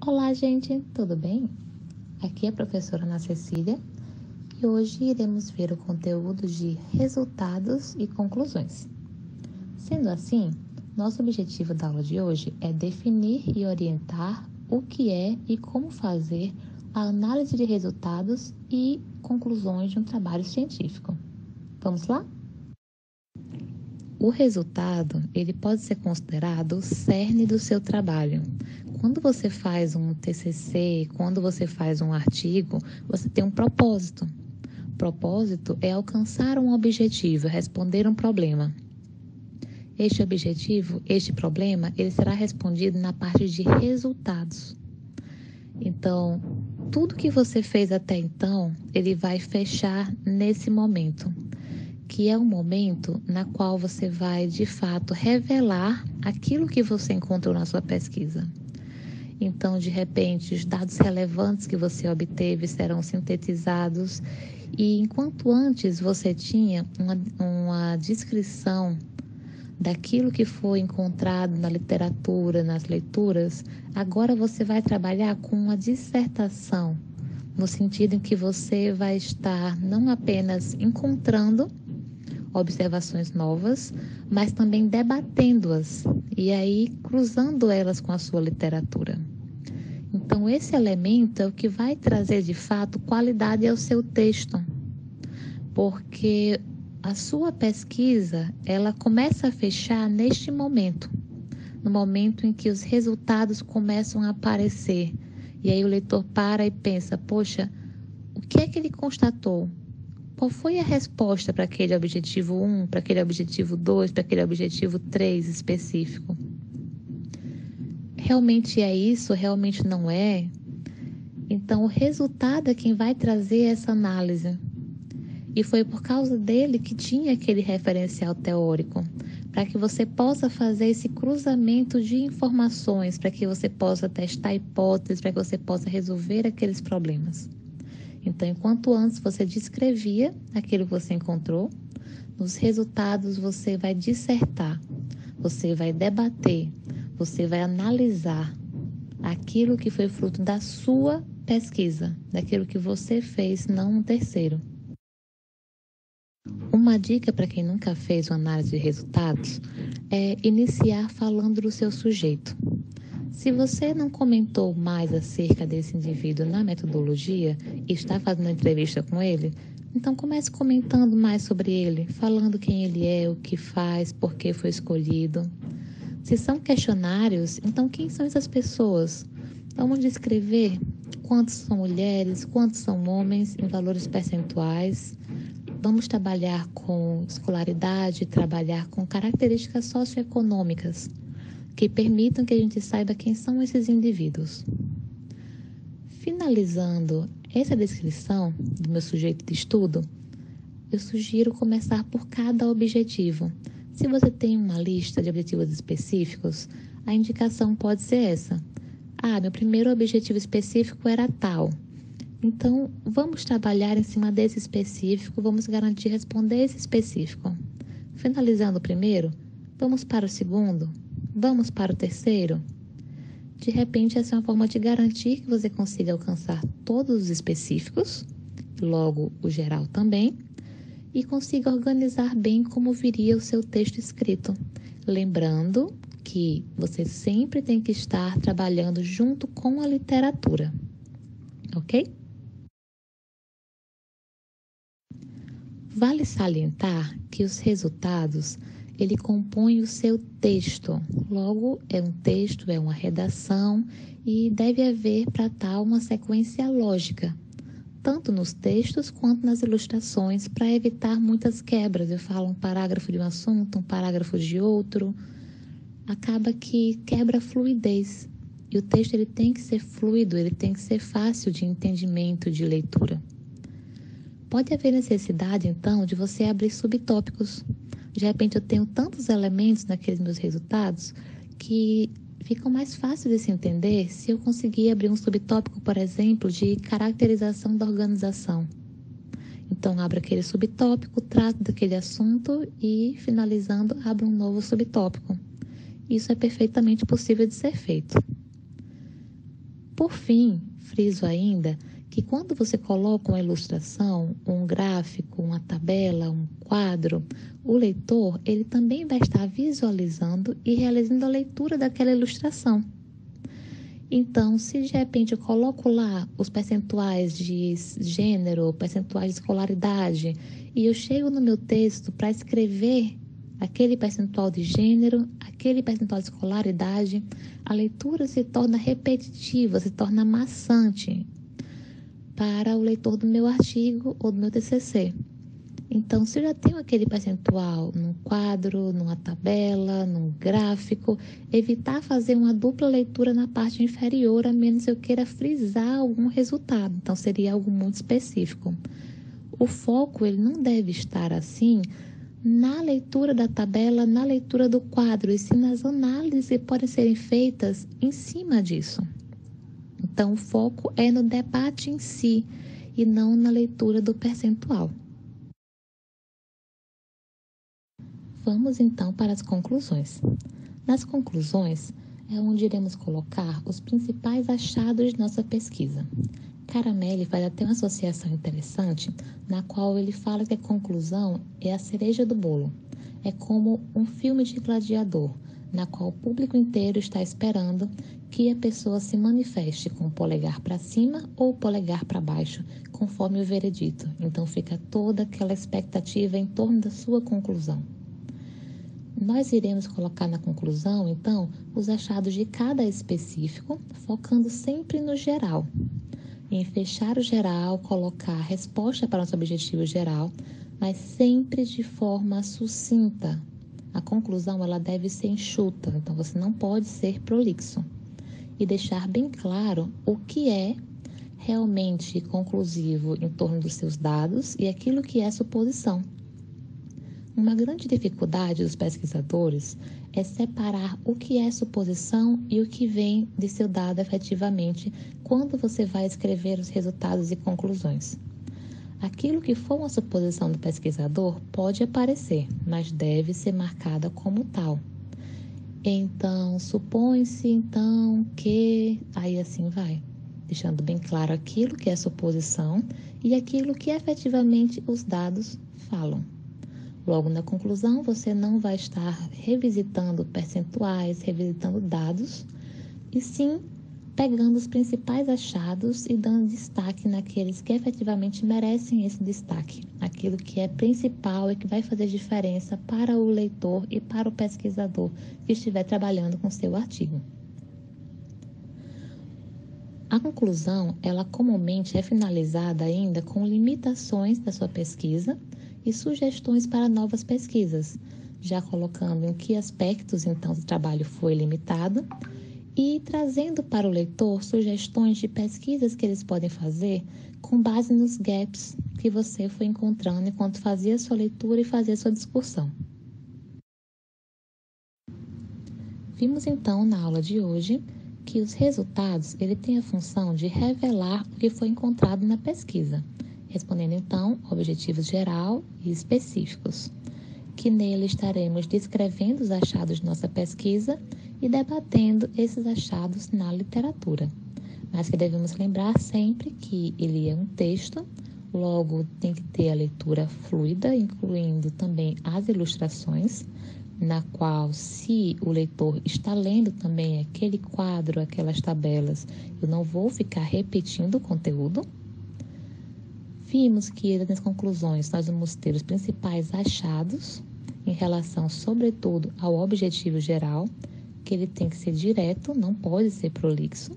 Olá, gente, tudo bem? Aqui é a professora Ana Cecília e hoje iremos ver o conteúdo de resultados e conclusões. Sendo assim, nosso objetivo da aula de hoje é definir e orientar o que é e como fazer a análise de resultados e conclusões de um trabalho científico. Vamos lá? O resultado, ele pode ser considerado o cerne do seu trabalho. Quando você faz um TCC, quando você faz um artigo, você tem um propósito. O propósito é alcançar um objetivo, responder um problema. Este objetivo, este problema, ele será respondido na parte de resultados. Então, tudo que você fez até então, ele vai fechar nesse momento, que é um momento na qual você vai, de fato, revelar aquilo que você encontrou na sua pesquisa. Então, de repente, os dados relevantes que você obteve serão sintetizados e enquanto antes você tinha uma descrição daquilo que foi encontrado na literatura, nas leituras, agora você vai trabalhar com uma dissertação, no sentido em que você vai estar não apenas encontrando observações novas, mas também debatendo-as e aí cruzando elas com a sua literatura. Então, esse elemento é o que vai trazer, de fato, qualidade ao seu texto, porque a sua pesquisa, ela começa a fechar neste momento, no momento em que os resultados começam a aparecer. E aí o leitor para e pensa, poxa, o que é que ele constatou? Qual foi a resposta para aquele objetivo 1, para aquele objetivo 2, para aquele objetivo 3 específico? Realmente é isso? Realmente não é? Então, o resultado é quem vai trazer essa análise. E foi por causa dele que tinha aquele referencial teórico, para que você possa fazer esse cruzamento de informações, para que você possa testar hipóteses, para que você possa resolver aqueles problemas. Então, enquanto antes você descrevia aquilo que você encontrou, nos resultados você vai dissertar, você vai debater, você vai analisar aquilo que foi fruto da sua pesquisa, daquilo que você fez, não um terceiro. Uma dica para quem nunca fez uma análise de resultados é iniciar falando do seu sujeito. Se você não comentou mais acerca desse indivíduo na metodologia e está fazendo uma entrevista com ele, então comece comentando mais sobre ele, falando quem ele é, o que faz, por que foi escolhido. Se são questionários, então quem são essas pessoas? Vamos descrever quantos são mulheres, quantos são homens em valores percentuais. Vamos trabalhar com escolaridade, trabalhar com características socioeconômicas que permitam que a gente saiba quem são esses indivíduos. Finalizando essa descrição do meu sujeito de estudo, eu sugiro começar por cada objetivo. Se você tem uma lista de objetivos específicos, a indicação pode ser essa. Meu primeiro objetivo específico era tal. Então, vamos trabalhar em cima desse específico, vamos garantir responder esse específico. Finalizando o primeiro, vamos para o segundo, vamos para o terceiro. De repente, essa é uma forma de garantir que você consiga alcançar todos os específicos, logo o geral também, e consiga organizar bem como viria o seu texto escrito. Lembrando que você sempre tem que estar trabalhando junto com a literatura, ok? Vale salientar que os resultados, ele compõe o seu texto. Logo, é um texto, é uma redação e deve haver para tal uma sequência lógica, tanto nos textos quanto nas ilustrações, para evitar muitas quebras. Eu falo um parágrafo de um assunto, um parágrafo de outro. Acaba que quebra a fluidez. E o texto ele tem que ser fluido, ele tem que ser fácil de entendimento, de leitura. Pode haver necessidade, então, de você abrir subtópicos. De repente, eu tenho tantos elementos naqueles meus resultados que ficam mais fáceis de se entender se eu conseguir abrir um subtópico, por exemplo, de caracterização da organização. Então, abro aquele subtópico, trato daquele assunto e, finalizando, abro um novo subtópico. Isso é perfeitamente possível de ser feito. por fim, friso ainda que quando você coloca uma ilustração, um gráfico, uma tabela, um quadro, o leitor ele também vai estar visualizando e realizando a leitura daquela ilustração. Então, se de repente eu coloco lá os percentuais de gênero, percentuais de escolaridade, e eu chego no meu texto para escrever aquele percentual de gênero, aquele percentual de escolaridade, a leitura se torna repetitiva, se torna maçante para o leitor do meu artigo ou do meu TCC. Então, se eu já tenho aquele percentual num quadro, numa tabela, num gráfico, evitar fazer uma dupla leitura na parte inferior, a menos eu queira frisar algum resultado. Então, seria algo muito específico. O foco ele não deve estar assim na leitura da tabela, na leitura do quadro, e sim nas análises que podem serem feitas em cima disso. Então, o foco é no debate em si e não na leitura do percentual. Vamos então para as conclusões. Nas conclusões é onde iremos colocar os principais achados de nossa pesquisa. Caramelli faz até uma associação interessante, na qual ele fala que a conclusão é a cereja do bolo. É como um filme de gladiador, na qual o público inteiro está esperando que a pessoa se manifeste com o polegar para cima ou o polegar para baixo, conforme o veredito. Então fica toda aquela expectativa em torno da sua conclusão. Nós iremos colocar na conclusão, então, os achados de cada específico, focando sempre no geral. Em fechar o geral, colocar a resposta para o nosso objetivo geral, mas sempre de forma sucinta. A conclusão ela deve ser enxuta, então você não pode ser prolixo. E deixar bem claro o que é realmente conclusivo em torno dos seus dados e aquilo que é suposição. Uma grande dificuldade dos pesquisadores é separar o que é suposição e o que vem de seu dado efetivamente quando você vai escrever os resultados e conclusões. Aquilo que for uma suposição do pesquisador pode aparecer, mas deve ser marcada como tal. Então, supõe-se então que... Aí assim vai, deixando bem claro aquilo que é suposição e aquilo que efetivamente os dados falam. Logo, na conclusão, você não vai estar revisitando percentuais, revisitando dados, e sim pegando os principais achados e dando destaque naqueles que efetivamente merecem esse destaque, aquilo que é principal e que vai fazer diferença para o leitor e para o pesquisador que estiver trabalhando com seu artigo. A conclusão, ela comumente é finalizada ainda com limitações da sua pesquisa e sugestões para novas pesquisas, já colocando em que aspectos, então, o trabalho foi limitado e trazendo para o leitor sugestões de pesquisas que eles podem fazer com base nos gaps que você foi encontrando enquanto fazia sua leitura e fazia sua discussão. Vimos, então, na aula de hoje, que os resultados ele tem a função de revelar o que foi encontrado na pesquisa, respondendo então objetivos geral e específicos, que nele estaremos descrevendo os achados de nossa pesquisa e debatendo esses achados na literatura, mas que devemos lembrar sempre que ele é um texto, logo tem que ter a leitura fluida, incluindo também as ilustrações, na qual, se o leitor está lendo também aquele quadro, aquelas tabelas, eu não vou ficar repetindo o conteúdo. Vimos que nas conclusões nós vamos ter os principais achados em relação, sobretudo, ao objetivo geral, que ele tem que ser direto, não pode ser prolixo,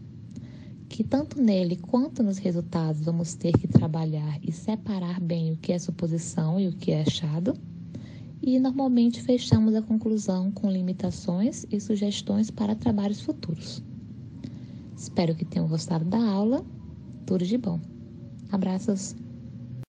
que tanto nele quanto nos resultados vamos ter que trabalhar e separar bem o que é suposição e o que é achado. E normalmente fechamos a conclusão com limitações e sugestões para trabalhos futuros. Espero que tenham gostado da aula. Tudo de bom. Abraços.